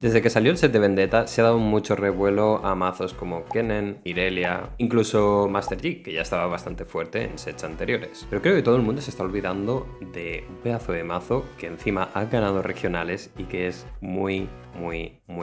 Desde que salió el set de Vendetta se ha dado mucho revuelo a mazos como Kennen, Irelia, incluso Master Yi, que ya estaba bastante fuerte en sets anteriores. Pero creo que todo el mundo se está olvidando de un pedazo de mazo que encima ha ganado regionales y que es muy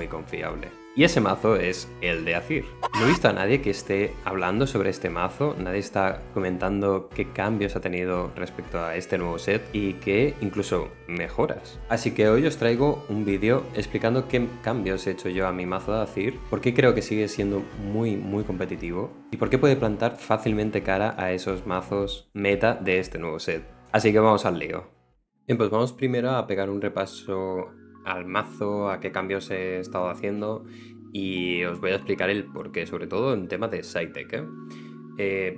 confiable. Y ese mazo es el de Azir. No he visto a nadie que esté hablando sobre este mazo, nadie está comentando qué cambios ha tenido respecto a este nuevo set y qué incluso mejoras. Así que hoy os traigo un vídeo explicando qué cambios he hecho yo a mi mazo de Azir, por qué creo que sigue siendo muy competitivo y por qué puede plantar fácilmente cara a esos mazos meta de este nuevo set. Así que vamos al lío. Bien, pues vamos primero a pegar un repaso al mazo, a qué cambios he estado haciendo y os voy a explicar el porqué, sobre todo en tema de side deck,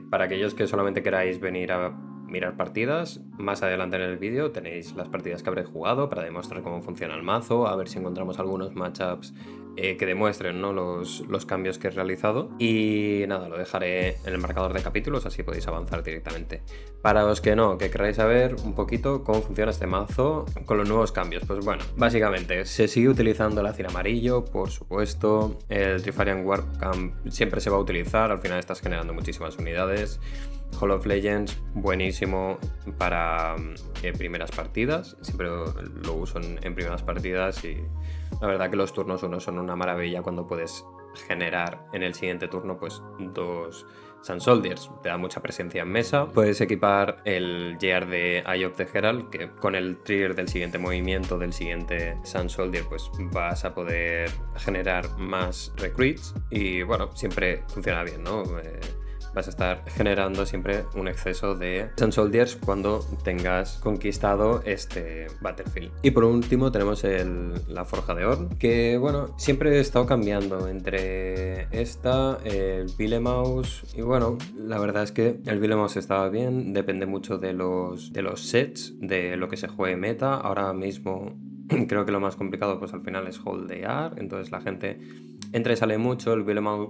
para aquellos que solamente queráis venir a mirar partidas, más adelante en el vídeo tenéis las partidas que habré jugado para demostrar cómo funciona el mazo, a ver si encontramos algunos matchups que demuestren, ¿no?, los cambios que he realizado. Y nada, lo dejaré en el marcador de capítulos, así podéis avanzar directamente. Para los que no, que queráis saber un poquito cómo funciona este mazo con los nuevos cambios, pues bueno, básicamente se sigue utilizando el Azir amarillo, por supuesto. El Trifarian Warcamp siempre se va a utilizar, al final estás generando muchísimas unidades. Hall of Legends, buenísimo para primeras partidas, siempre lo uso en primeras partidas y la verdad que los turnos 1 son una maravilla cuando puedes generar en el siguiente turno pues 2 Sun Soldiers, te da mucha presencia en mesa. Puedes equipar el JR de Eye of the Herald, que con el trigger del siguiente movimiento del siguiente Sun Soldier pues vas a poder generar más recruits y bueno, siempre funciona bien, ¿no? Vas a estar generando siempre un exceso de Sun Soldiers cuando tengas conquistado este Battlefield. Y por último tenemos la Forja de Ornn, que bueno, siempre he estado cambiando entre esta, el Villemaus, y bueno, la verdad es que el Villemaus estaba bien, depende mucho de los sets, de lo que se juegue meta. Ahora mismo creo que lo más complicado pues al final es holdear, entonces la gente entra y sale mucho, el Villemaus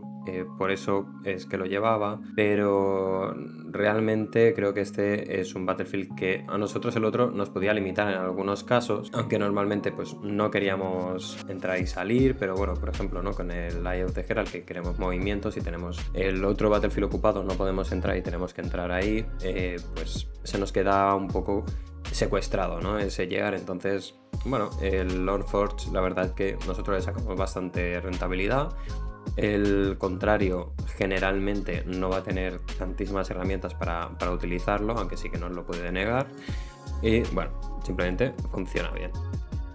por eso es que lo llevaba, pero realmente creo que este es un Battlefield que a nosotros el otro nos podía limitar en algunos casos, aunque normalmente pues no queríamos entrar y salir, pero bueno, por ejemplo, ¿no?, con el Eye of the Herald, que queremos movimientos y tenemos el otro Battlefield ocupado, no podemos entrar y tenemos que entrar ahí, pues se nos queda un poco secuestrado, ¿no?, ese llegar. Entonces bueno, el Loreforge la verdad es que nosotros le sacamos bastante rentabilidad. El contrario generalmente no va a tener tantísimas herramientas para utilizarlo, aunque sí que nos lo puede negar. Y bueno, simplemente funciona bien.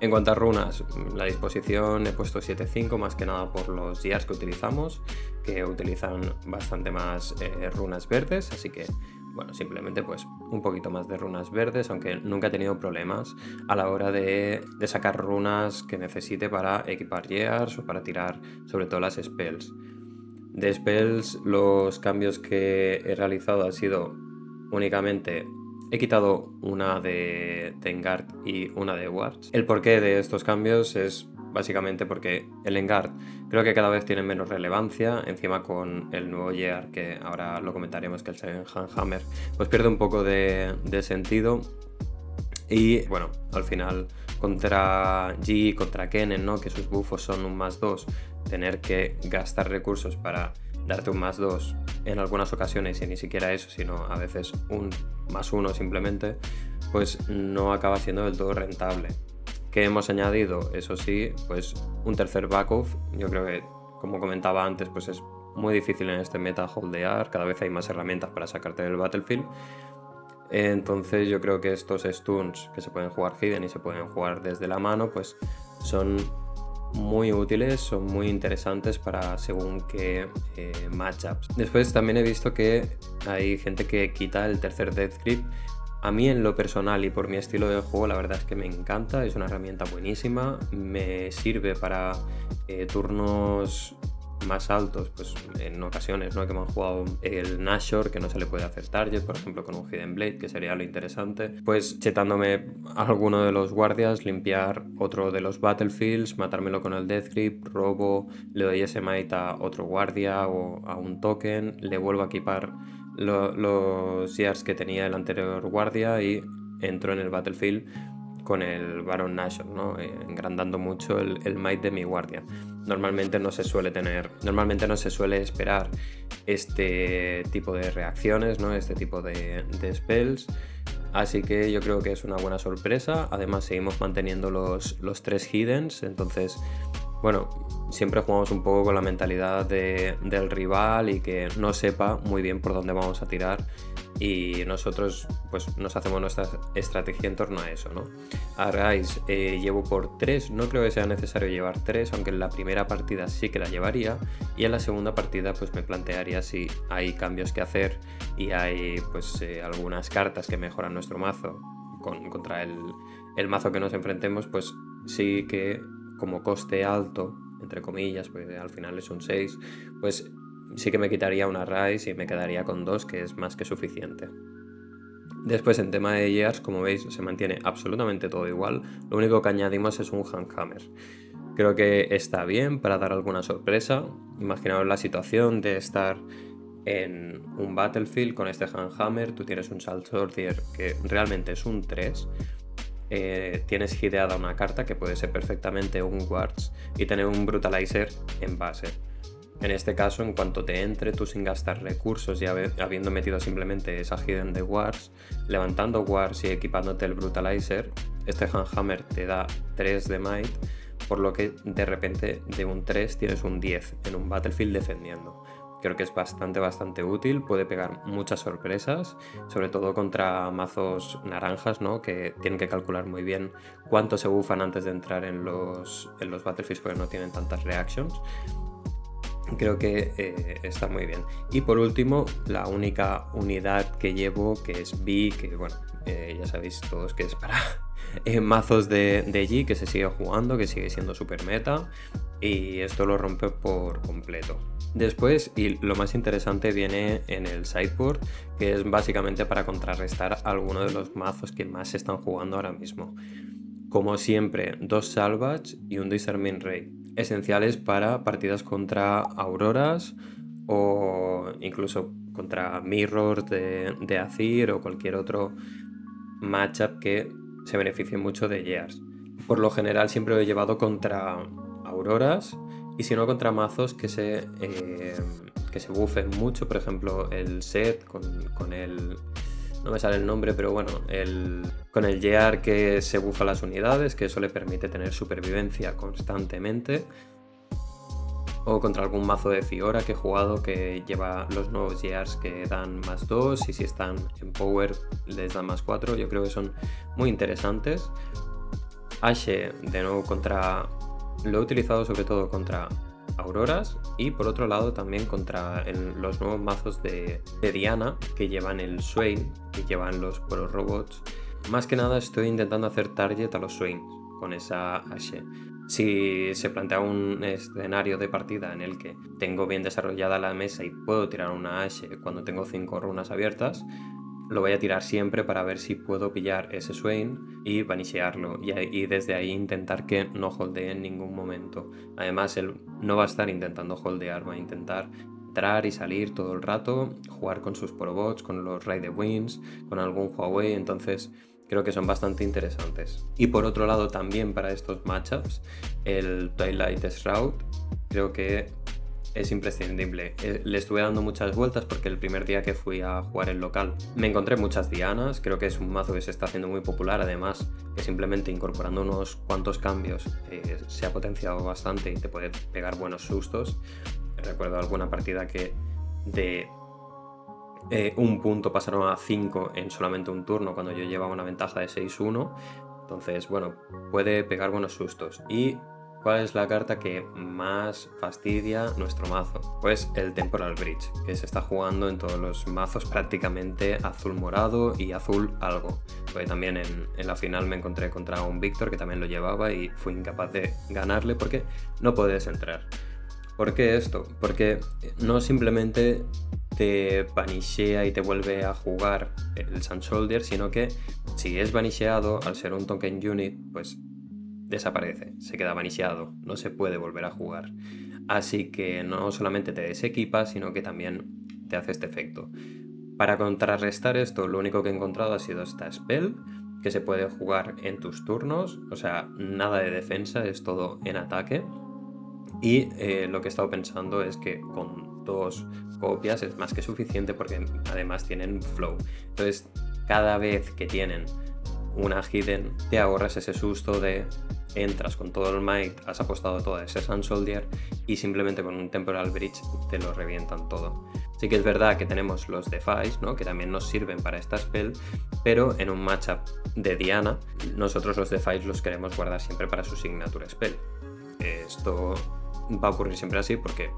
En cuanto a runas, la disposición he puesto 7.5 más que nada por los GRs que utilizamos, que utilizan bastante más runas verdes, así que bueno, simplemente pues un poquito más de runas verdes, aunque nunca he tenido problemas a la hora de sacar runas que necesite para equipar gears o para tirar sobre todo las spells. De spells, los cambios que he realizado han sido únicamente: he quitado una de Engard y una de Wards. El porqué de estos cambios es básicamente porque el Engard creo que cada vez tiene menos relevancia, encima con el nuevo Gear, que ahora lo comentaremos, que el Seven Hand Hammer, pues pierde un poco de sentido. Y bueno, al final contra G, contra Kennen, ¿no?, que sus buffos son un +2, tener que gastar recursos para darte un +2 en algunas ocasiones, y ni siquiera eso, sino a veces un +1 simplemente, pues no acaba siendo del todo rentable. ¿Qué hemos añadido? Eso sí, pues un tercer backoff. Yo creo que, como comentaba antes, pues es muy difícil en este meta holdear, cada vez hay más herramientas para sacarte del Battlefield. Entonces yo creo que estos stuns que se pueden jugar hidden y se pueden jugar desde la mano, pues son muy útiles, son muy interesantes para según qué matchups. Después también he visto que hay gente que quita el tercer Death Grip. A mí, en lo personal y por mi estilo de juego, la verdad es que me encanta, es una herramienta buenísima, me sirve para turnos más altos, pues en ocasiones, ¿no?, que me han jugado el Nashor, que no se le puede hacer target, por ejemplo con un Hidden Blade, que sería lo interesante, pues chetándome alguno de los guardias, limpiar otro de los battlefields, matármelo con el Death Grip, robo, le doy ese mate a otro guardia o a un token, le vuelvo a equipar los gears que tenía el anterior guardia y entro en el battlefield con el Baron Nashor, ¿no? Engrandando mucho el might de mi guardia. Normalmente no se suele esperar este tipo de reacciones, ¿no? Este tipo de spells. Así que yo creo que es una buena sorpresa. Además seguimos manteniendo los 3 Hiddens, entonces, bueno, siempre jugamos un poco con la mentalidad del rival y que no sepa muy bien por dónde vamos a tirar, y nosotros pues nos hacemos nuestra estrategia en torno a eso, ¿no? A Rise llevo por 3, no creo que sea necesario llevar 3, aunque en la primera partida sí que la llevaría, y en la segunda partida pues me plantearía si hay cambios que hacer y hay pues algunas cartas que mejoran nuestro mazo contra el mazo que nos enfrentemos, pues sí que como coste alto, entre comillas, pues al final es un 6, pues sí que me quitaría una Rise y me quedaría con 2, que es más que suficiente. Después, en tema de gears, como veis, se mantiene absolutamente todo igual. Lo único que añadimos es un Handhammer. Creo que está bien para dar alguna sorpresa. Imaginaos la situación de estar en un Battlefield con este Handhammer. Tú tienes un Salt Sortier que realmente es un 3. Tienes hideada una carta que puede ser perfectamente un Wards y tener un Brutalizer en base. En este caso, en cuanto te entre, tú sin gastar recursos y habiendo metido simplemente esa hidden de Wards, levantando Wards y equipándote el Brutalizer, este Handhammer te da 3 de Might, por lo que de repente de un 3 tienes un 10 en un Battlefield defendiendo. Creo que es bastante útil, puede pegar muchas sorpresas, sobre todo contra mazos naranjas, ¿no? Que tienen que calcular muy bien cuánto se bufan antes de entrar en los Battlefields porque no tienen tantas reactions. Creo que está muy bien. Y por último, la única unidad que llevo, que es B, que bueno, ya sabéis todos que es para mazos de G, que se sigue jugando, que sigue siendo super meta, y esto lo rompe por completo. Después, y lo más interesante, viene en el sideboard, que es básicamente para contrarrestar algunos de los mazos que más se están jugando ahora mismo. Como siempre, 2 Salvage y un Discernment Ray, esenciales para partidas contra Auroras o incluso contra Mirrors de Azir o cualquier otro matchup que se beneficie mucho de Gears. Por lo general siempre lo he llevado contra Auroras, y si no contra mazos que se buffen mucho, por ejemplo el Set con el... no me sale el nombre, pero bueno, con el Gear que se bufa las unidades, que eso le permite tener supervivencia constantemente. O contra algún mazo de Fiora que he jugado que lleva los nuevos Gears que dan más 2, y si están en Power les dan más 4. Yo creo que son muy interesantes. Ashe, de nuevo, lo he utilizado sobre todo contra Auroras, y por otro lado también contra los nuevos mazos de Diana que llevan el Swain, que llevan los Poro Robots. Más que nada estoy intentando hacer target a los Swains con esa Ashe. Si se plantea un escenario de partida en el que tengo bien desarrollada la mesa y puedo tirar una Ashe cuando tengo 5 runas abiertas, lo voy a tirar siempre para ver si puedo pillar ese Swain y vanishearlo, y desde ahí intentar que no holdee en ningún momento. Además, él no va a estar intentando holdear, va a intentar entrar y salir todo el rato, jugar con sus Porobots, con los Raid the Winds, con algún Huawei, entonces creo que son bastante interesantes. Y por otro lado también para estos matchups, el Twilight Shroud creo que es imprescindible. Le estuve dando muchas vueltas porque el primer día que fui a jugar el local me encontré muchas Dianas. Creo que es un mazo que se está haciendo muy popular, además que simplemente incorporando unos cuantos cambios se ha potenciado bastante y te puede pegar buenos sustos. Recuerdo alguna partida que de un punto pasaron a 5 en solamente un turno cuando yo llevaba una ventaja de 6-1. Entonces, bueno, puede pegar buenos sustos. ¿Y cuál es la carta que más fastidia nuestro mazo? Pues el Temporal Bridge, que se está jugando en todos los mazos prácticamente azul morado y azul algo. Porque también en la final me encontré contra un Víctor que también lo llevaba y fui incapaz de ganarle porque no puedes entrar. ¿Por qué esto? Porque no simplemente te vanishea y te vuelve a jugar el Sun Soldier, sino que si es vanisheado, al ser un token unit, pues desaparece, se queda vanisheado, no se puede volver a jugar. Así que no solamente te desequipa, sino que también te hace este efecto. Para contrarrestar esto, lo único que he encontrado ha sido esta spell, que se puede jugar en tus turnos, o sea, nada de defensa, es todo en ataque. Y lo que he estado pensando es que con 2 copias es más que suficiente porque además tienen flow. Entonces, cada vez que tienen una hidden, te ahorras ese susto de entras con todo el might, has apostado todo a ese Sun Soldier y simplemente con un Temporal Bridge te lo revientan todo. Sí que es verdad que tenemos los Defies, ¿no? Que también nos sirven para esta spell, pero en un matchup de Diana, nosotros los Defies los queremos guardar siempre para su Signature Spell. Esto va a ocurrir siempre así porque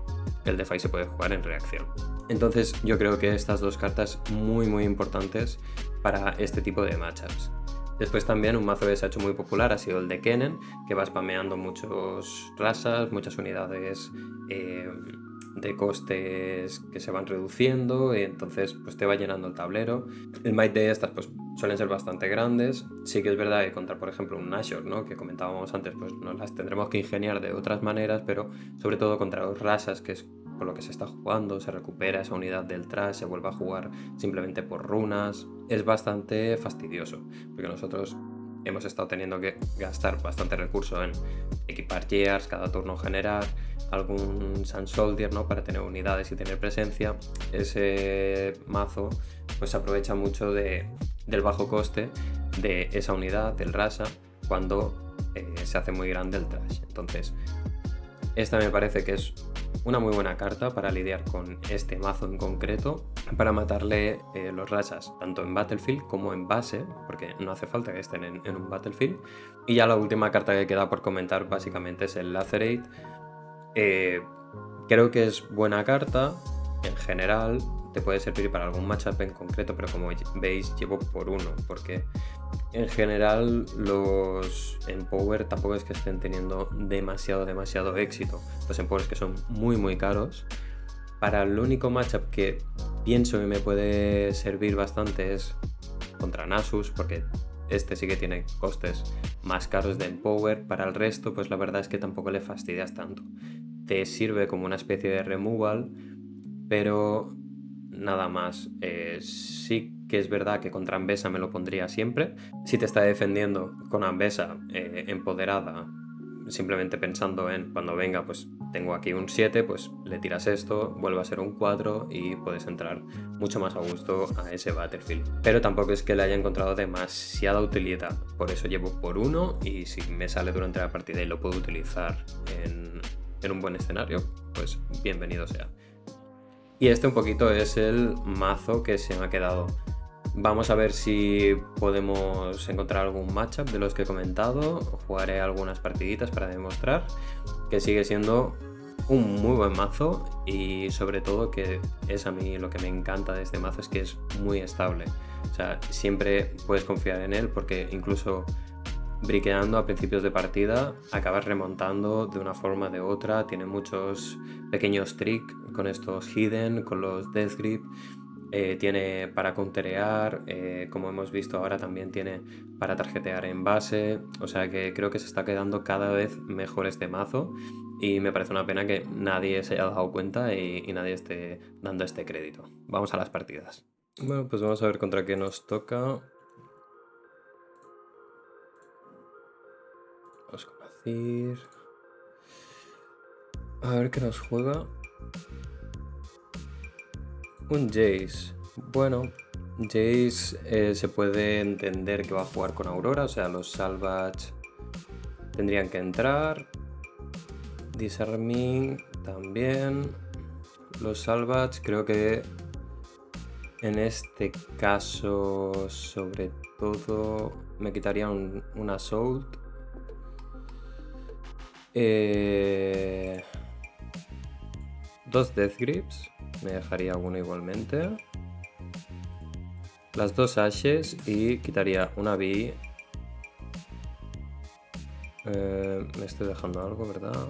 el Defy se puede jugar en reacción. Entonces yo creo que estas 2 cartas muy importantes para este tipo de matchups. Después también un mazo que se ha hecho muy popular ha sido el de Kennen, que va spameando muchos razas, muchas unidades de costes que se van reduciendo y entonces pues te va llenando el tablero. El might de estas pues suelen ser bastante grandes. Sí que es verdad que contra, por ejemplo, un Nashor, ¿no? Que comentábamos antes, pues nos las tendremos que ingeniar de otras maneras, pero sobre todo contra los razas, que es con lo que se está jugando, se recupera esa unidad del trash, se vuelve a jugar simplemente por runas. Es bastante fastidioso, porque nosotros hemos estado teniendo que gastar bastante recurso en equipar gears, cada turno generar algún Sun Soldier, ¿no? Para tener unidades y tener presencia. Ese mazo pues se aprovecha mucho del bajo coste de esa unidad, del Rasa, cuando se hace muy grande el trash. Entonces, esta me parece que es una muy buena carta para lidiar con este mazo en concreto, para matarle los Rasas tanto en Battlefield como en base, porque no hace falta que estén en un Battlefield. Y ya la última carta que queda por comentar básicamente es el Lacerate. Creo que es buena carta en general, te puede servir para algún matchup en concreto, pero como veis llevo por 1, porque en general los Empower tampoco es que estén teniendo demasiado éxito. Los Empowers que son muy caros. Para el único matchup que pienso que me puede servir bastante es contra Nasus, porque este sí que tiene costes más caros de Empower. Para el resto, pues la verdad es que tampoco le fastidias tanto. Te sirve como una especie de removal, pero nada más. Sí que es verdad que contra Ambessa me lo pondría siempre. Si te está defendiendo con Ambessa empoderada, simplemente pensando en cuando venga, pues tengo aquí un 7, pues le tiras esto, vuelve a ser un 4 y puedes entrar mucho más a gusto a ese Battlefield. Pero tampoco es que le haya encontrado demasiada utilidad, por eso llevo por 1 y si me sale durante la partida y lo puedo utilizar en un buen escenario, pues bienvenido sea. Y este un poquito es el mazo que se me ha quedado. Vamos a ver si podemos encontrar algún matchup de los que he comentado. Jugaré algunas partiditas para demostrar que sigue siendo un muy buen mazo y sobre todo que es a mí lo que me encanta de este mazo es que es muy estable. O sea, siempre puedes confiar en él porque incluso briqueando a principios de partida acabas remontando de una forma o de otra. Tiene muchos pequeños tricks con estos hidden, con los death grip. Tiene para counterear, como hemos visto ahora también tiene para tarjetear en base, o sea que creo que se está quedando cada vez mejor este mazo y me parece una pena que nadie se haya dado cuenta y nadie esté dando este crédito. Vamos a las partidas. Bueno, pues vamos a ver contra qué nos toca. Vamos con Azir. A ver qué nos juega. Un Jace. Bueno, Jace se puede entender que va a jugar con Aurora, o sea, los Salvage tendrían que entrar. Disarming también. Los Salvage creo que en este caso sobre todo me quitaría un Assault. Dos Death Grips. Me dejaría uno igualmente. Las 2 Ashes y quitaría una B. Me estoy dejando algo, ¿verdad?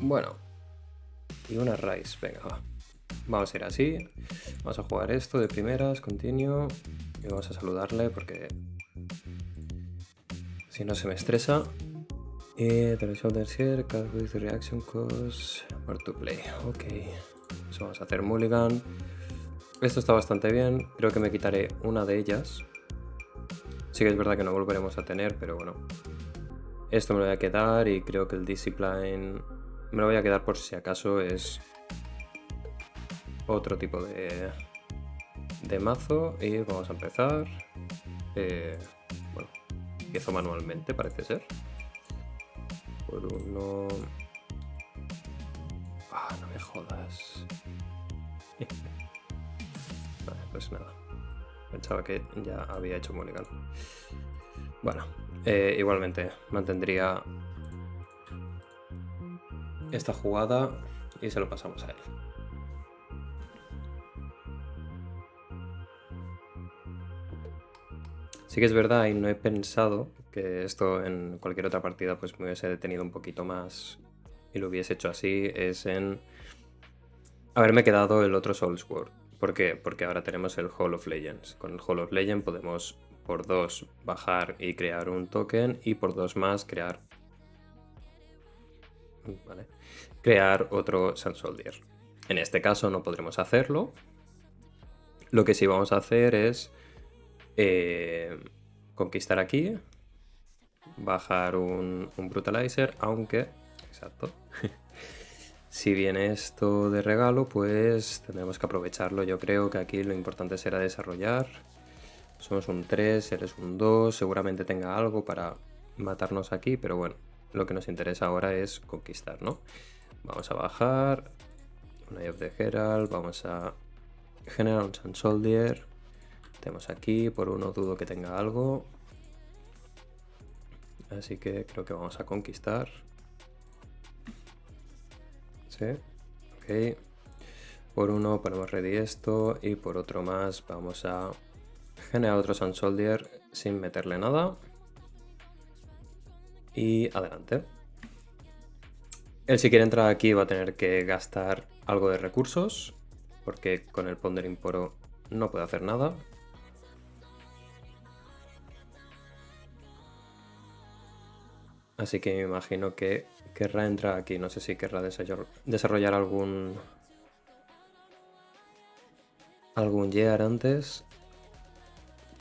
Bueno. Y una Rise, venga, va. Vamos a ir así. Vamos a jugar esto de primeras, continue. Y vamos a saludarle porque si no se me estresa. The shoulders here, card with reaction cost or to play. Ok. Eso vamos a hacer mulligan. Esto está bastante bien. Creo que me quitaré una de ellas. Sí que es verdad que no volveremos a tener, pero bueno. Esto me lo voy a quedar y creo que el Discipline me lo voy a quedar por si acaso es otro tipo de mazo. Y vamos a empezar. Bueno, empiezo manualmente, parece ser. Por uno... Ah, no me jodas. Vale, pues nada. Pensaba que ya había hecho mulligan. Bueno, igualmente mantendría esta jugada y se lo pasamos a él. Sí que es verdad y no he pensado que esto en cualquier otra partida pues me hubiese detenido un poquito más y lo hubiese hecho así, es en haberme quedado el otro Soulsword. ¿Por qué? Porque ahora tenemos el Hall of Legends. Con el Hall of Legends podemos por 2 bajar y crear un token y por 2 más crear... Vale. Crear otro Sun Soldier. En este caso no podremos hacerlo. Lo que sí vamos a hacer es conquistar aquí, bajar un Brutalizer, aunque... Exacto. Si viene esto de regalo, pues tendremos que aprovecharlo. Yo creo que aquí lo importante será desarrollar. Somos un 3, eres un 2, seguramente tenga algo para matarnos aquí, pero bueno, lo que nos interesa ahora es conquistar, ¿no? Vamos a bajar, un Eye of the Herald, vamos a generar un Sun Soldier. Tenemos aquí, por uno dudo que tenga algo. Así que creo que vamos a conquistar. Sí, ok. Por uno ponemos ready esto y por otro más vamos a generar otro Sun Soldier sin meterle nada. Y adelante. Él si quiere entrar aquí va a tener que gastar algo de recursos, porque con el Pondering Poro no puede hacer nada. Así que me imagino que querrá entrar aquí. No sé si querrá desarrollar algún Year antes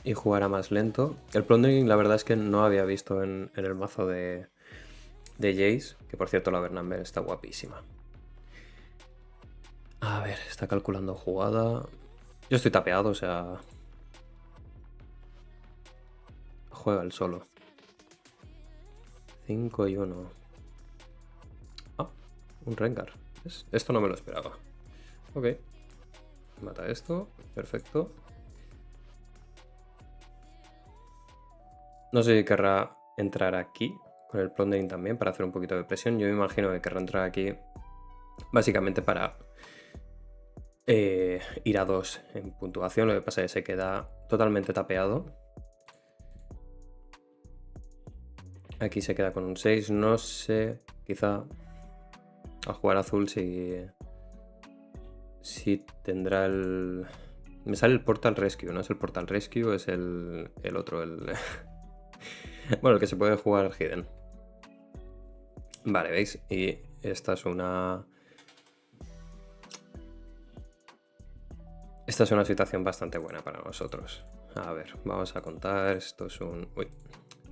y jugará más lento. El Plundering la verdad es que no había visto en el mazo de Jace, que por cierto la Bernamber está guapísima. A ver, está calculando jugada. Yo estoy tapeado, o sea... Juega el solo. 5 y 1. Ah, un Rengar. Esto no me lo esperaba. Ok. Mata esto. Perfecto. No sé si querrá entrar aquí con el Plundering también para hacer un poquito de presión. Yo me imagino que querrá entrar aquí básicamente para ir a 2 en puntuación. Lo que pasa es que se queda totalmente tapeado. Aquí se queda con un 6. No sé, quizá a jugar azul si tendrá el... Me sale el Portal Rescue, no es el Portal Rescue, es el otro, el... Bueno, el que se puede jugar Hidden. Vale, ¿veis? Y esta es una... Esta es una situación bastante buena para nosotros. A ver, vamos a contar. Esto es un... Uy,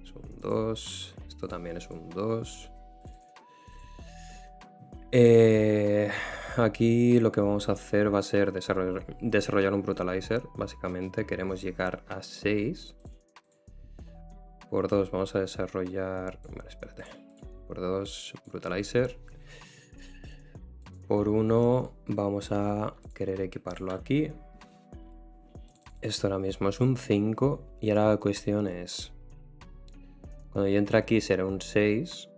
es un 2. Esto también es un 2. Aquí lo que vamos a hacer va a ser desarrollar un Brutalizer. Básicamente queremos llegar a 6. Por 2 vamos a desarrollar... Vale, espérate. Por 2 Brutalizer. Por 1 vamos a querer equiparlo aquí. Esto ahora mismo es un 5. Y ahora la cuestión es... Cuando yo entre aquí será un 6.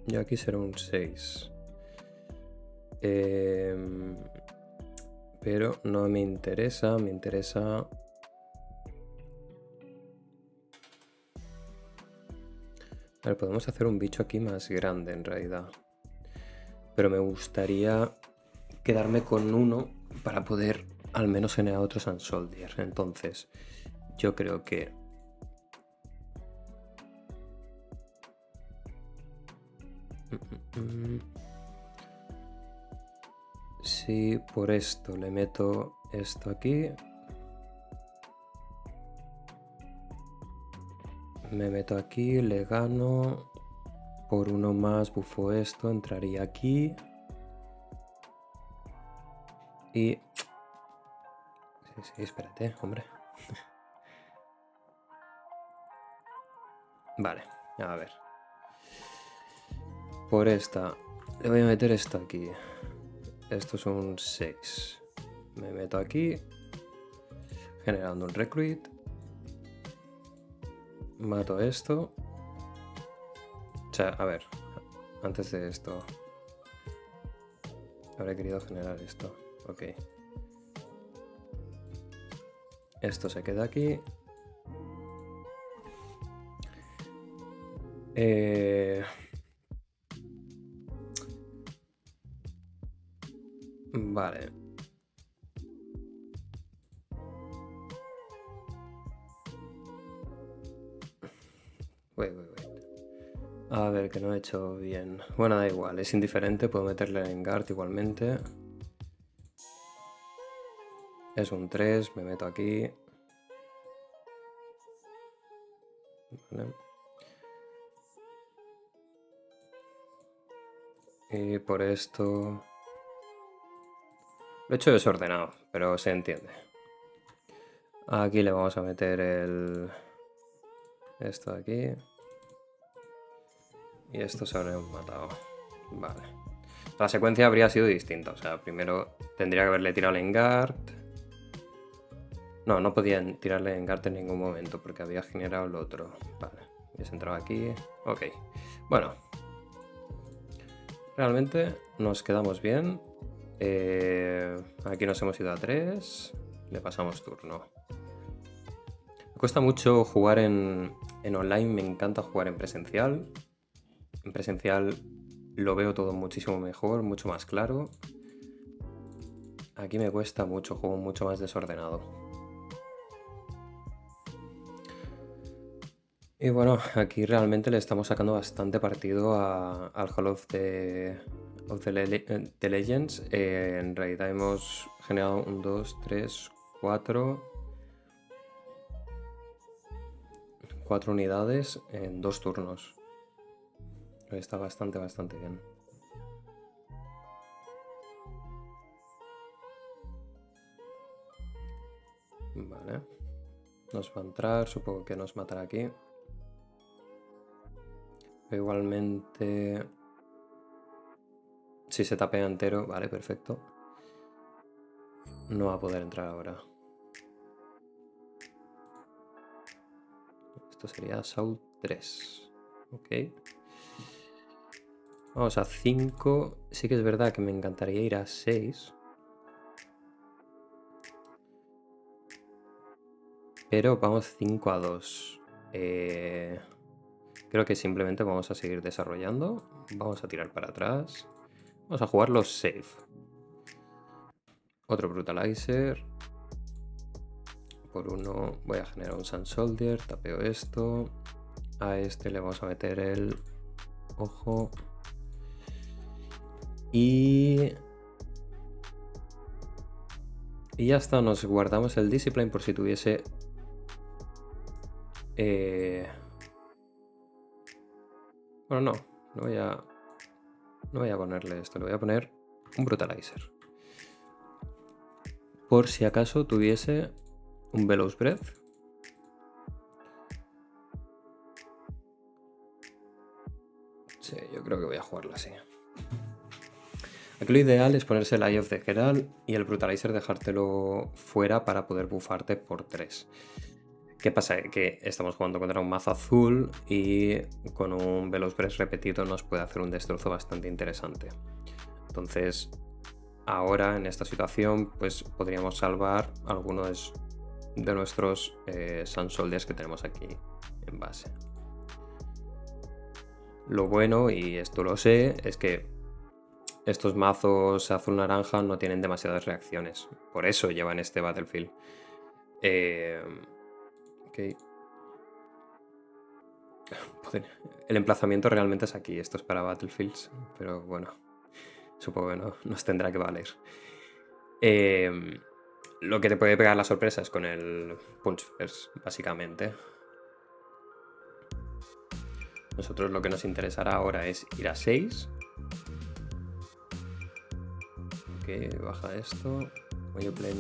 Yo aquí será un 6. Pero no me interesa, me interesa... A ver, podemos hacer un bicho aquí más grande en realidad. Pero me gustaría quedarme con uno para poder al menos generar otro Sun Soldier. Entonces, yo creo que... Si por esto le meto esto aquí, me meto aquí, le gano, por uno más bufo esto, entraría aquí y... Sí, espérate, hombre. Vale, a ver. Por esta, le voy a meter esto aquí. Esto es un 6. Me meto aquí, generando un recruit. Mato esto. O sea, a ver, antes de esto, habré querido generar esto. Ok. Esto se queda aquí. Vale. Wait. A ver, que no he hecho bien. Bueno, da igual, es indiferente. Puedo meterle en guard igualmente. Es un 3, me meto aquí. Vale. Y por esto... Lo he hecho desordenado, pero se entiende. Aquí le vamos a meter esto de aquí. Y esto se habría matado. Vale. La secuencia habría sido distinta. O sea, primero tendría que haberle tirado en guard. No podían tirarle en guard en ningún momento porque había generado el otro. Vale. Hubiese entrado aquí. Ok. Bueno. Realmente nos quedamos bien. Aquí nos hemos ido a 3. Le pasamos turno. Me cuesta mucho jugar en online. Me encanta jugar en presencial. En presencial lo veo todo muchísimo mejor, mucho más claro. Aquí me cuesta mucho, juego mucho más desordenado. Y bueno, aquí realmente le estamos sacando bastante partido al Hall of the Legends. En realidad hemos generado 1, 2, 3, 4 unidades en 2 turnos. Está bastante bien. Vale. Nos va a entrar, supongo que nos matará aquí. Pero igualmente... Si se tapea entero, vale, perfecto. No va a poder entrar ahora. Esto sería South 3. Ok. Vamos a 5. Sí que es verdad que me encantaría ir a 6. Pero vamos 5 a 2. Creo que simplemente vamos a seguir desarrollando. Vamos a tirar para atrás. Vamos a jugar los safe. Otro Brutalizer. Por uno voy a generar un Sun Soldier. Tapeo esto. A este le vamos a meter el ojo. Y ya está, nos guardamos el Discipline por si tuviese... Bueno, no voy a ponerle esto, le voy a poner un Brutalizer. Por si acaso tuviese un Bellows Breath. Sí, yo creo que voy a jugarlo así. Aquí lo ideal es ponerse el Eye of the Herald y el Brutalizer dejártelo fuera para poder bufarte por 3. ¿Qué pasa? Que estamos jugando contra un mazo azul y con un Veloz Breath repetido nos puede hacer un destrozo bastante interesante. Entonces, ahora en esta situación, pues podríamos salvar algunos de nuestros Sun Soldiers que tenemos aquí en base. Lo bueno, y esto lo sé, es que estos mazos azul-naranja no tienen demasiadas reacciones. Por eso llevan este Battlefield. Ok. El emplazamiento realmente es aquí, esto es para Battlefields, pero bueno, supongo que no nos tendrá que valer. Lo que te puede pegar la sorpresa es con el Punchverse, básicamente. Nosotros lo que nos interesará ahora es ir a 6. Ok, baja esto. When you play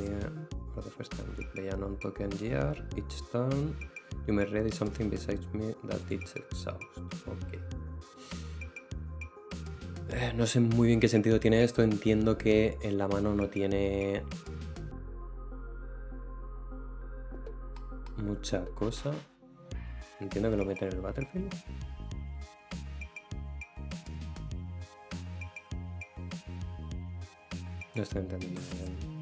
for the first time, you play a non-token GR. Each turn, you may ready something besides me that it's exhaust. Ok. No sé muy bien qué sentido tiene esto. Entiendo que en la mano no tiene mucha cosa. Entiendo que lo mete en el Battlefield. No estoy entendiendo bien.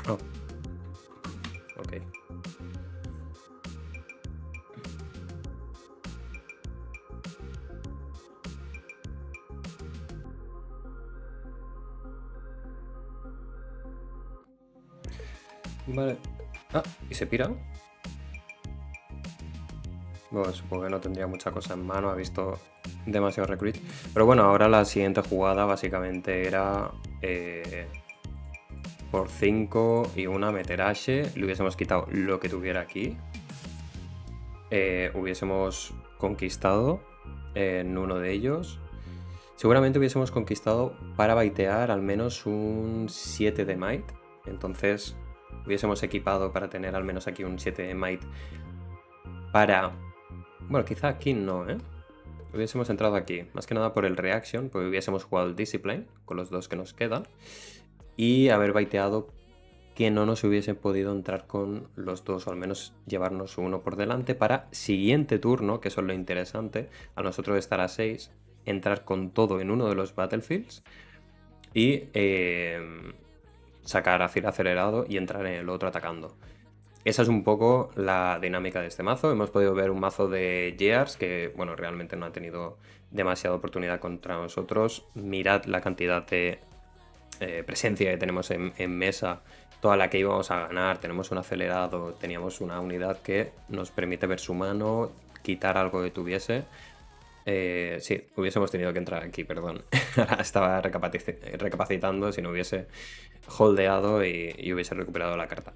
Oh, ok. Vale. Ah, ¿y se pira? Bueno, supongo que no tendría mucha cosa en mano, ha visto demasiado recruit. Pero bueno, ahora la siguiente jugada básicamente era por 5 y una meter Ashe. Le hubiésemos quitado lo que tuviera aquí. Hubiésemos conquistado en uno de ellos. Seguramente hubiésemos conquistado para baitear al menos un 7 de Might. Entonces hubiésemos equipado para tener al menos aquí un 7 de Might para... Bueno, quizá aquí no, ¿eh? Hubiésemos entrado aquí, más que nada por el Reaction, porque hubiésemos jugado el Discipline con los dos que nos quedan y haber baiteado que no nos hubiesen podido entrar con los dos, o al menos llevarnos uno por delante para siguiente turno, que eso es lo interesante, a nosotros estar a 6, entrar con todo en uno de los Battlefields y sacar a Fir acelerado y entrar en el otro atacando. Esa es un poco la dinámica de este mazo. Hemos podido ver un mazo de Gears que, bueno, realmente no ha tenido demasiada oportunidad contra nosotros. Mirad la cantidad de presencia que tenemos en mesa, toda la que íbamos a ganar. Tenemos un acelerado, teníamos una unidad que nos permite ver su mano, quitar algo que tuviese. Sí, hubiésemos tenido que entrar aquí, perdón. Ahora estaba recapacitando si no hubiese holdeado y hubiese recuperado la carta.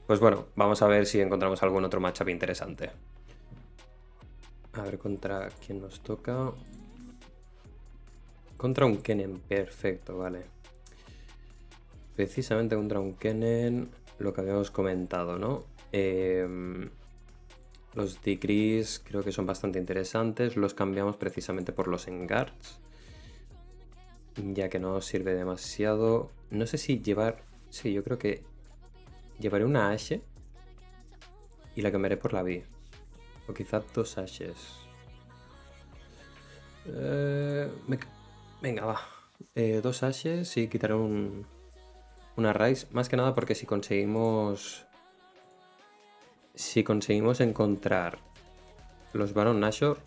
Pues bueno, vamos a ver si encontramos algún otro matchup interesante. A ver contra quién nos toca. Contra un Kennen, perfecto, vale. Precisamente contra un Kennen, lo que habíamos comentado, ¿no? Los Decrees creo que son bastante interesantes. Los cambiamos precisamente por los Enguards, ya que no nos sirve demasiado. No sé si llevar... Sí, yo creo que llevaré una Ashe y la cambiaré por la Vi. O quizás dos Ashes. Venga, va. Dos Ashes y quitaré una Rise. Más que nada porque si conseguimos encontrar los Baron Nashor,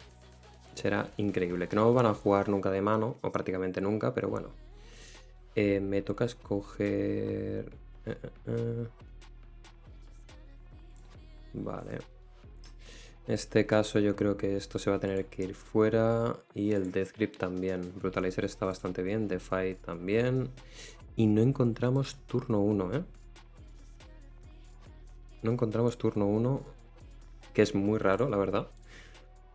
será increíble. Que no van a jugar nunca de mano, o prácticamente nunca, pero bueno. Me toca escoger... Vale. En este caso yo creo que esto se va a tener que ir fuera y el Death Grip también. Brutalizer está bastante bien, Defy también. Y no encontramos turno 1, ¿eh? No encontramos turno 1, que es muy raro, la verdad.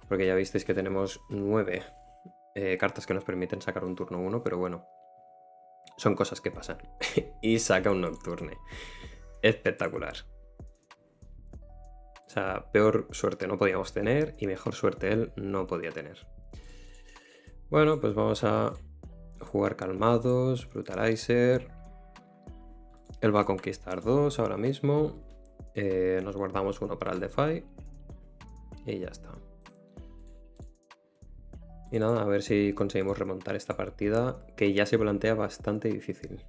Porque ya visteis que tenemos 9 cartas que nos permiten sacar un turno 1, pero bueno. Son cosas que pasan. Y saca un Nocturne. Espectacular. O sea, peor suerte no podíamos tener y mejor suerte él no podía tener. Bueno, pues vamos a jugar calmados, Brutalizer. Él va a conquistar 2 ahora mismo. Nos guardamos uno para el Defy. Y ya está. Y nada, a ver si conseguimos remontar esta partida, que ya se plantea bastante difícil.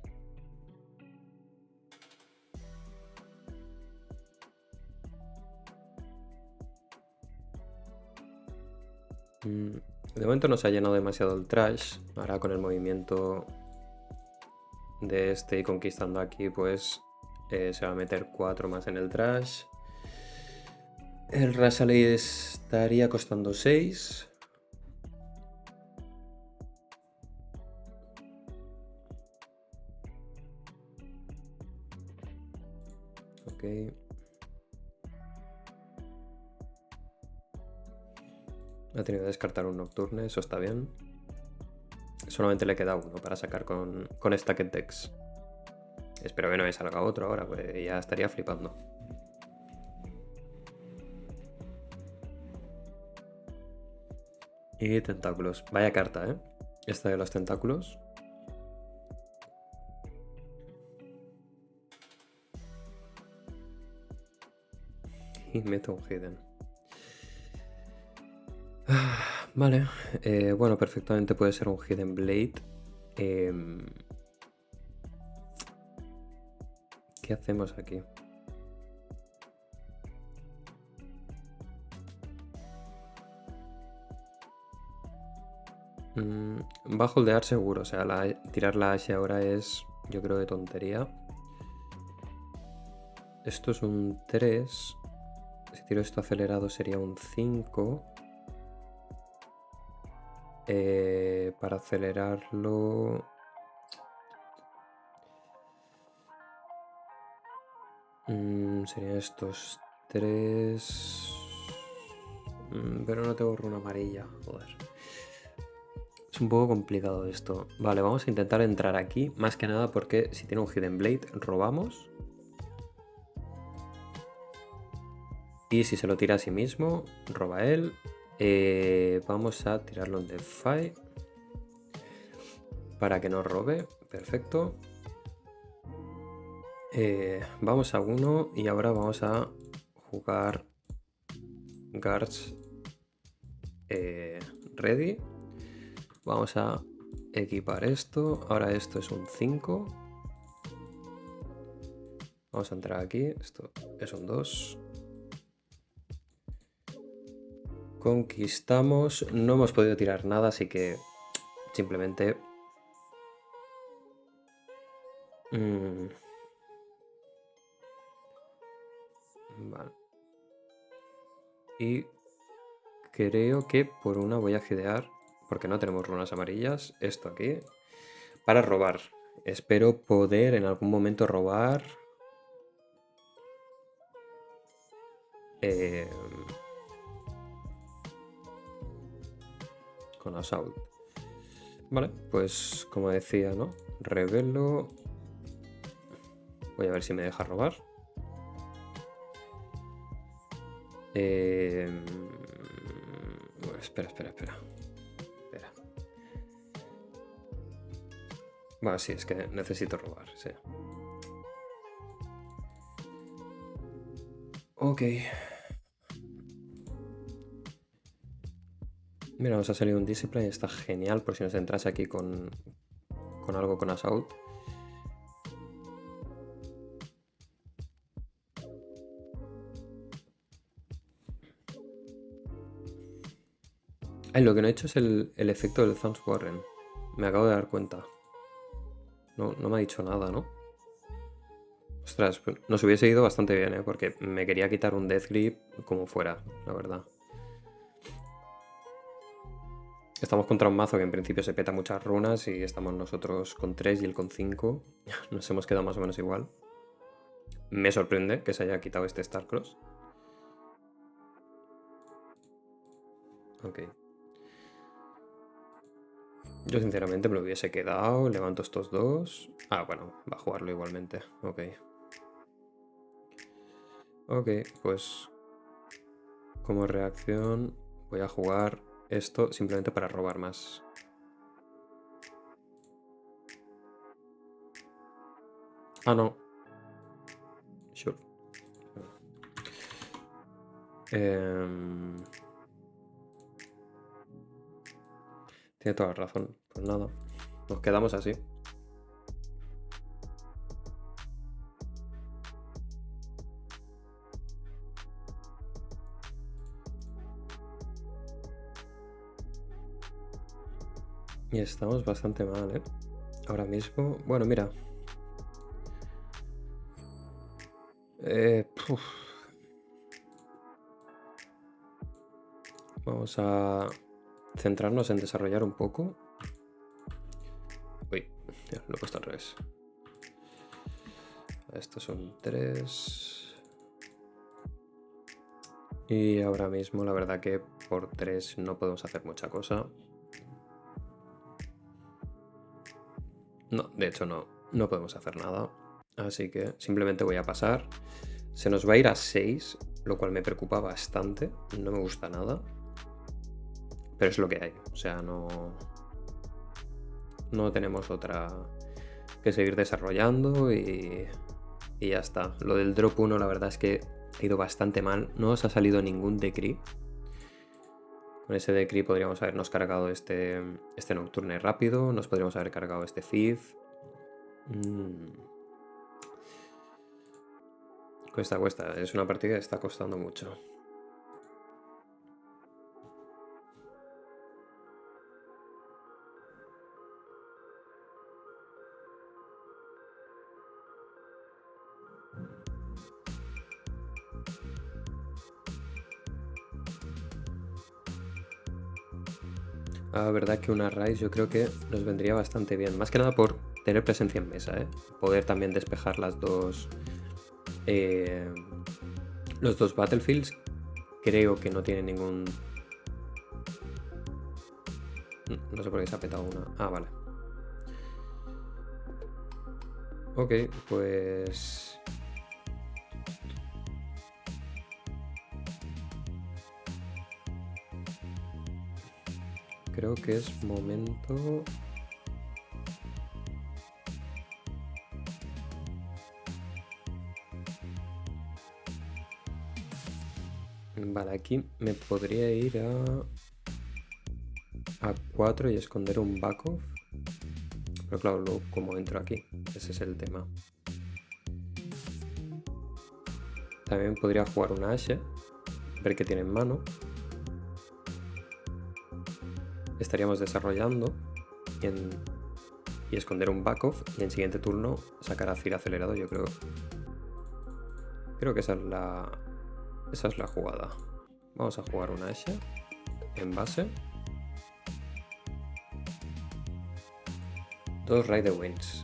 De momento no se ha llenado demasiado el trash. Ahora con el movimiento de este y conquistando aquí, pues se va a meter 4 más en el trash. El Rasaley estaría costando 6. Ok. Ha tenido que descartar un Nocturne, eso está bien. Solamente le queda uno para sacar con Stacked Decks. Espero que no me salga otro ahora, pues ya estaría flipando. Y tentáculos. Vaya carta, ¿eh? Esta de los tentáculos. Y meto un Hidden. Vale. Bueno, perfectamente puede ser un Hidden Blade. ¿Qué hacemos aquí? Va a holdear seguro, o sea, tirar la Ashe ahora es, yo creo, de tontería. Esto es un 3. Si tiro esto acelerado sería un 5. Para acelerarlo... serían estos 3. Pero no tengo runa amarilla, joder. Es un poco complicado esto. Vale, vamos a intentar entrar aquí. Más que nada porque si tiene un Hidden Blade, robamos. Y si se lo tira a sí mismo, roba él. Vamos a tirarlo en Defy. Para que no robe. Perfecto. Vamos a 1 y ahora vamos a jugar Guards ready. Vamos a equipar esto. Ahora esto es un 5. Vamos a entrar aquí. Esto es un 2. Conquistamos. No hemos podido tirar nada, así que simplemente... Vale. Y creo que por una voy a gidear, porque no tenemos runas amarillas, esto aquí, para robar. Espero poder en algún momento robar... con Assault. Vale, pues como decía, ¿no? Revelo. Voy a ver si me deja robar. Bueno, espera. Bueno, sí, es que necesito robar, sí. Ok. Mira, nos ha salido un Discipline, está genial por si nos entrase aquí con algo con Assault. Ay, lo que no he hecho es el efecto del Thumbs Warren. Me acabo de dar cuenta. No me ha dicho nada, ¿no? Ostras, pues nos hubiese ido bastante bien, ¿eh? Porque me quería quitar un Death Grip como fuera, la verdad. Estamos contra un mazo que en principio se peta muchas runas y estamos nosotros con 3 y él con 5. Nos hemos quedado más o menos igual. Me sorprende que se haya quitado este Starcross. Ok. Yo sinceramente me lo hubiese quedado. Levanto estos dos. Ah, bueno, va a jugarlo igualmente. Ok. Ok, pues como reacción voy a jugar esto simplemente para robar más. Ah, no. Sure. Tiene toda la razón. Pues nada, nos quedamos así. Y estamos bastante mal, ¿eh? Ahora mismo... Bueno, mira. Puf. Vamos a centrarnos en desarrollar un poco. Uy, lo he puesto al revés. Estos son 3. Y ahora mismo la verdad que por 3 no podemos hacer mucha cosa. No, de hecho no podemos hacer nada. Así que simplemente voy a pasar. Se nos va a ir a 6, lo cual me preocupa bastante. No me gusta nada. Pero es lo que hay. O sea, no tenemos otra que seguir desarrollando y ya está. Lo del drop 1 la verdad es que ha ido bastante mal. No os ha salido ningún decree. Con ese decree podríamos habernos cargado este Nocturne rápido. Nos podríamos haber cargado este Thief. Cuesta. Es una partida que está costando mucho. La verdad que una Rise yo creo que nos vendría bastante bien. Más que nada por tener presencia en mesa, ¿eh? Poder también despejar los dos Battlefields. Creo que no tiene ningún... No sé por qué se ha petado una. Ah, vale. Ok, pues... Creo que es momento... Vale, aquí me podría ir a 4 y esconder un backoff. Pero claro, luego, ¿cómo entro aquí? Ese es el tema. También podría jugar un Ashe, ver qué tiene en mano. Estaríamos desarrollando y esconder un backoff y en siguiente turno sacar a Fir acelerado, yo creo. Creo que esa es la jugada. Vamos a jugar un Ashe en base. 2 Rider Wings.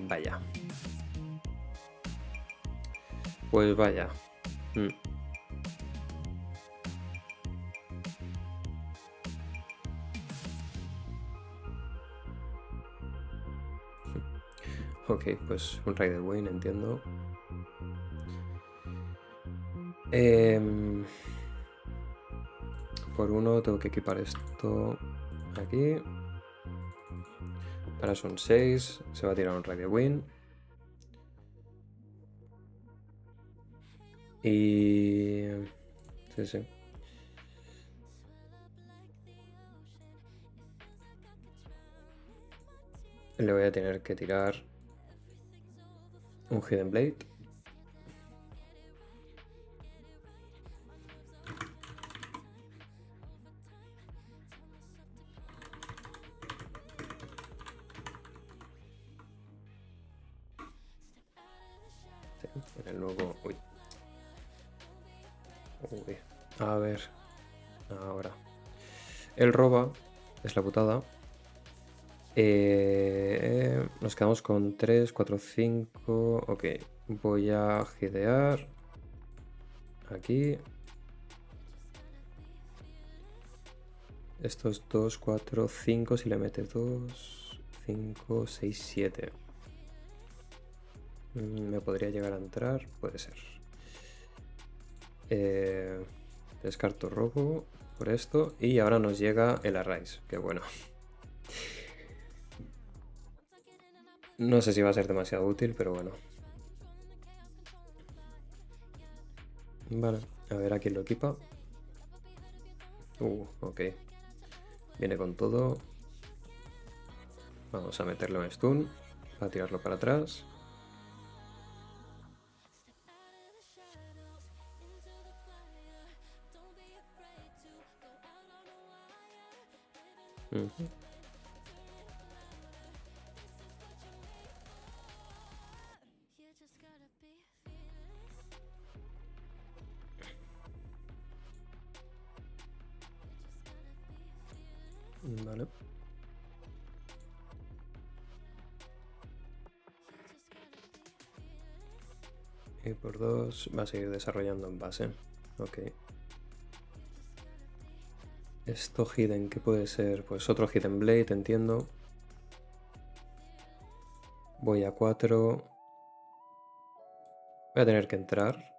Vaya. Pues vaya. Ok, pues un Rider Wing, entiendo. Por uno tengo que equipar esto aquí. Ahora son 6. Se va a tirar un Rider Wing. Y... Sí. Le voy a tener que tirar un Hidden Blade. Sí, en el nuevo... Uy. A ver. Ahora. El roba. Es la putada. Nos quedamos con 3, 4, 5. Ok. Voy a gidear. Aquí. Estos 2, 4, 5. Si le mete 2, 5, 6, 7. Me podría llegar a entrar. Puede ser. Descarto robo por esto. Y ahora nos llega el Arise. Que bueno. No sé si va a ser demasiado útil, pero bueno. Vale, a ver a quién lo equipa. Ok. Viene con todo. Vamos a meterle un stun. A tirarlo para atrás. Vale. Y por 2 va a seguir desarrollando en base. Ok. Esto hidden, ¿qué puede ser? Pues otro hidden blade, entiendo. Voy a 4. Voy a tener que entrar.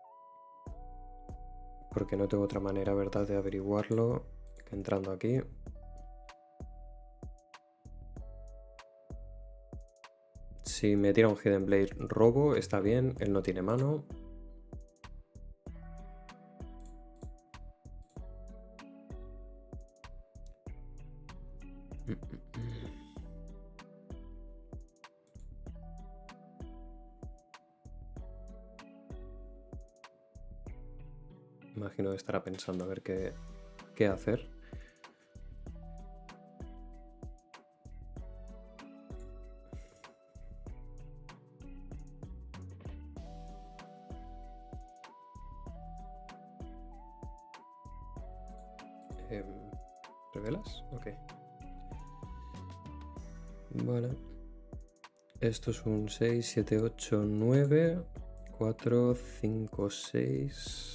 Porque no tengo otra manera, ¿verdad?, de averiguarlo que entrando aquí. Si me tira un hidden blade robo, está bien. Él no tiene mano. Imagino que estará pensando a ver qué hacer. ¿Revelas? Ok. Vale. Esto es un 6, 7, 8, 9, 4, 5, 6.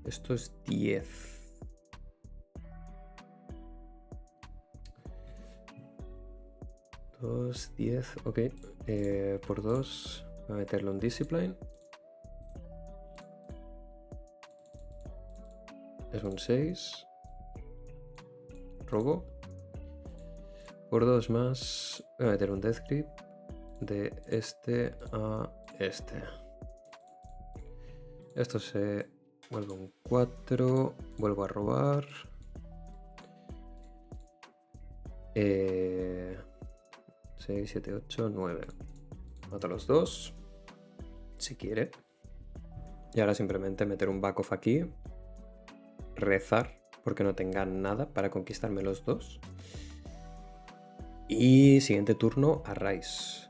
Esto es 10. 2, 10, ok. Por 2 voy a meterlo en Discipline. Es un 6. Robo. Por 2 más voy a meter un Death Grip de este a este. Esto se vuelve un 4. Vuelvo a robar. 6, 7, 8, 9. Mato a los 2. Si quiere. Y ahora simplemente meter un back off aquí. Rezar porque no tengan nada para conquistarme los 2. Y siguiente turno a Ryze.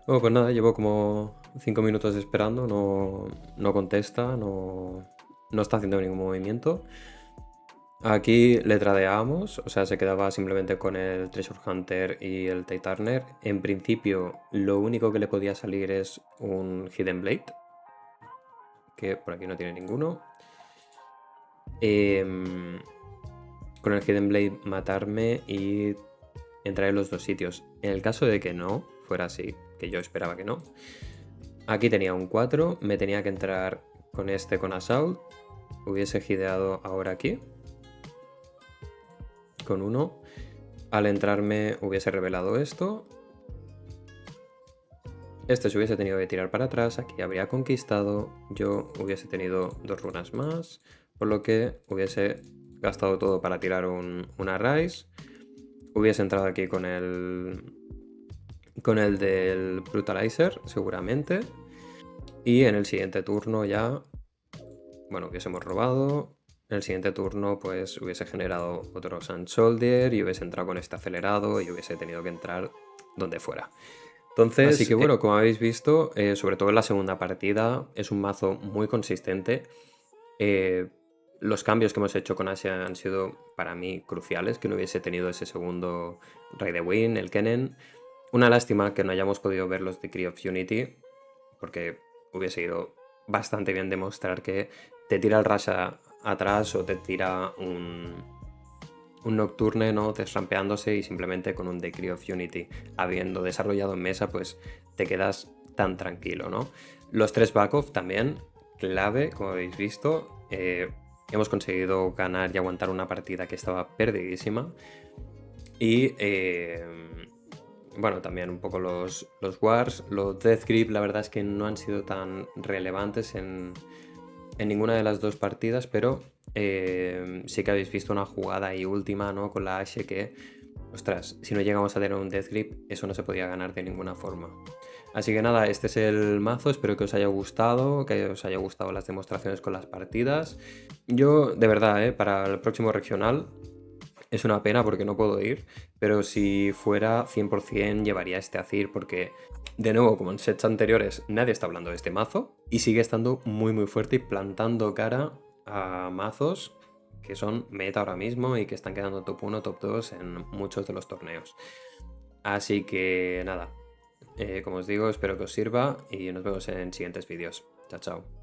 Bueno, pues nada, llevo como 5 minutos esperando, no contesta, no está haciendo ningún movimiento. Aquí le tradeábamos, o sea, se quedaba simplemente con el Treasure Hunter y el Titaner. En principio, lo único que le podía salir es un Hidden Blade, que por aquí no tiene ninguno. Con el Hidden Blade matarme y entrar en los 2 sitios. En el caso de que no fuera así, que yo esperaba que no, aquí tenía un 4, me tenía que entrar con este con Assault, hubiese gideado ahora aquí con 1, al entrarme hubiese revelado esto, este se hubiese tenido que tirar para atrás, aquí habría conquistado, yo hubiese tenido 2 runas más, por lo que hubiese gastado todo para tirar una Ryze, hubiese entrado aquí con el del Brutalizer seguramente, y en el siguiente turno ya, bueno, hubiésemos robado. En el siguiente turno pues hubiese generado otro Sand Soldier y hubiese entrado con este acelerado y hubiese tenido que entrar donde fuera. Entonces, así que bueno, como habéis visto, sobre todo en la segunda partida, es un mazo muy consistente. Los cambios que hemos hecho con Asia han sido para mí cruciales, que no hubiese tenido ese segundo Ray de Win, el Kennen. Una lástima que no hayamos podido ver los Decree of Unity, porque hubiese ido bastante bien demostrar que te tira el Rasha atrás o te tira un Nocturne, ¿no?, desrampeándose, y simplemente con un Decree of Unity habiendo desarrollado en mesa, pues te quedas tan tranquilo, ¿no? Los 3 backoff también, clave, como habéis visto. Hemos conseguido ganar y aguantar una partida que estaba perdidísima. Y bueno, también un poco los wars. Los Death Grip, la verdad es que no han sido tan relevantes en en ninguna de las dos partidas, pero sí que habéis visto una jugada ahí última, ¿no? Con la Ashe que, ostras, si no llegamos a tener un Death Grip, eso no se podía ganar de ninguna forma. Así que nada, este es el mazo, espero que os haya gustado, las demostraciones con las partidas. Yo, de verdad, para el próximo regional es una pena porque no puedo ir, pero si fuera 100% llevaría este Azir porque, de nuevo, como en sets anteriores, nadie está hablando de este mazo y sigue estando muy fuerte y plantando cara a mazos que son meta ahora mismo y que están quedando top 1, top 2 en muchos de los torneos. Así que nada, como os digo, espero que os sirva y nos vemos en siguientes vídeos. Chao, chao.